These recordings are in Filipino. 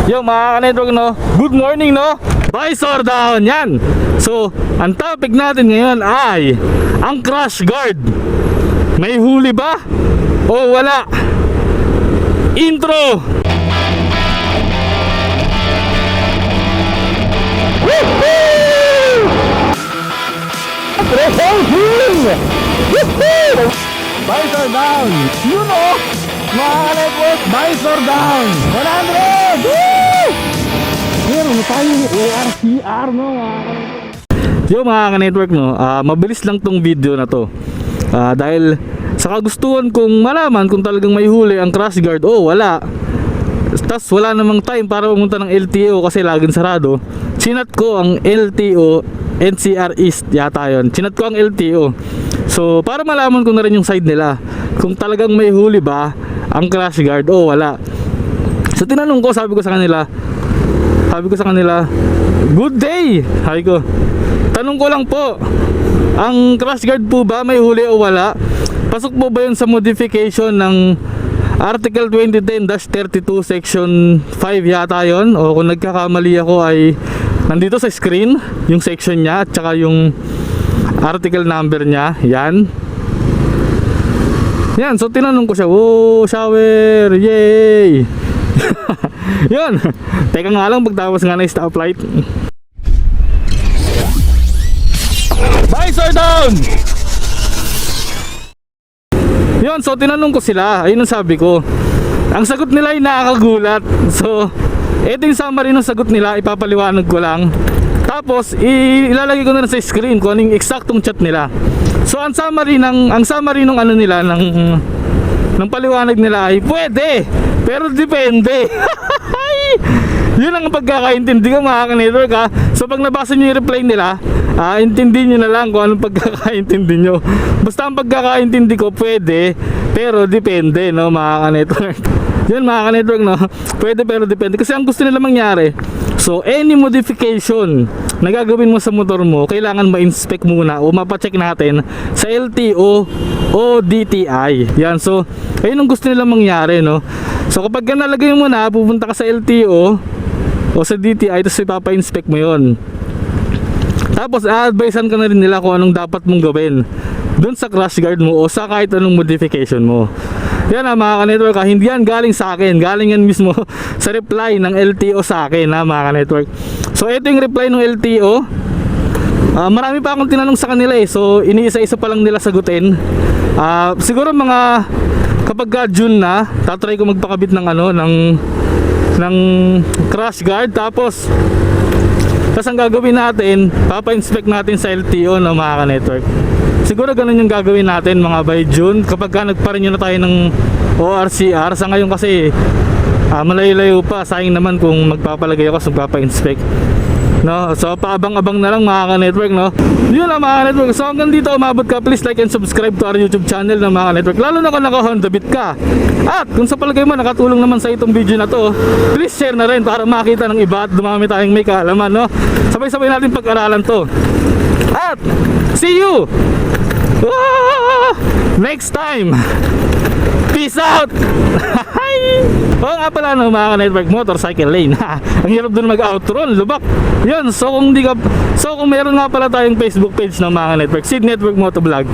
Yo mga ka-network no, good morning no, visor down yan. So ang topic natin ngayon ay ang crash guard. May huli ba o wala? Intro. Visor down. You know, mga ka-network, visor down 100. Woo! Meron tayong ARCR no mga ka-network. Yo mga ka-network no, mabilis lang tong video na to, dahil sa kagustuhan kong malaman kung talagang may huli ang crash guard o wala. Tas wala namang time para pumunta ng LTO kasi laging sarado. Sinat ko ang LTO, NCR East yata yun. Sinat ko ang LTO. So para malaman ko na rin yung side nila kung talagang may huli ba ang crash guard o wala. So tinanong ko, sabi ko sa kanila, good day. Sabi ko, tanong ko lang po, ang crash guard po ba may huli o wala? Pasok po ba yun sa modification ng Article 2010-32 Section 5 yata yun? O kung nagkakamali ako ay nandito sa screen yung section nya at saka yung article number nya. Yan. Yan, so tinanong ko siya, oh, shower, yay. Yun. Teka nga lang, pagtapos nga na stoplight. Visor down! Yun, so tinanong ko sila, ayun ang sabi ko. Ang sagot nila ay nakakagulat. So, ito yung summary ng sagot nila, ipapaliwanag ko lang. Tapos, ilalagay ko na sa screen kung anong eksaktong chat nila. So, ang summary ng ano nila, ng paliwanag nila ay pwede, pero depende. Yun ang pagkakaintindi ko mga ka-network ha. So pag nabasa nyo yung reply nila, intindi nyo na lang kung anong pagkakaintindi nyo. Basta ang pagkakaintindi ko pwede, pero depende no mga ka-network. Yun mga ka-network no, pwede pero depende. Kasi ang gusto nila mangyari, so any modification na gagawin mo sa motor mo, kailangan ma-inspect muna o mapacheck natin sa LTO o DTI. Yan, so ayun ang gusto nila mangyari no. So kapag nalagay mo na, pupunta ka sa LTO o sa DTI, tapos ipapa-inspect mo yon. Tapos a-advisean ka na rin nila kung anong dapat mong gawin dun sa crash guard mo o sa kahit anong modification mo. Yan mga ka-network, hindi yan galing sa akin, galing yan mismo sa reply ng LTO sa akin mga ka-network. So ito yung reply ng LTO. Marami pa akong tinanong sa kanila so iniisa-isa pa lang nila sagutin. Siguro mga kapag June na, tatry ko magpakabit ng ng crash guard. Tapos ang gagawin natin, papa-inspect natin sa LTO ng mga ka-network. Siguro ganun yung gagawin natin mga by June, kapag nagparenew na tayo ng ORCR. Sa ngayon kasi malayo-layo pa, sayang naman kung magpapalagay ako sa magpapa-inspect no? So paabang-abang na lang mga ka-network no? Yun lang mga ka-network. So hanggang dito umabot ka, please like and subscribe to our YouTube channel na mga ka-network, lalo na kung naka-Honda Beat ka. At kung sa palagay mo nakatulong naman sa itong video na to, please share na rin para makita ng iba at dumami tayong may kaalaman no? Sabay-sabay natin pag-aralan to. At see you next time. Peace out. Oo nga pala no mga ka-network, motorcycle lane. Ang hirap dun mag-outro, lubak. Yun, so kung meron nga pala tayong Facebook page ng mga ka-network, Sid Network Motovlog.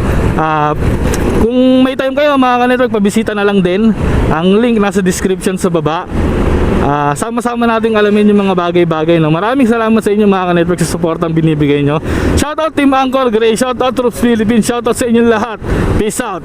Kung may time kayo mga ka-network, pabisita na lang din. Ang link nasa description sa baba. Sama-sama nating alamin yung mga bagay-bagay no? Maraming salamat sa inyo mga ka-network sa support ang binibigay nyo. Shoutout Team Angkor Gray, shoutout Troops Philippines, shoutout sa inyong lahat. Peace out.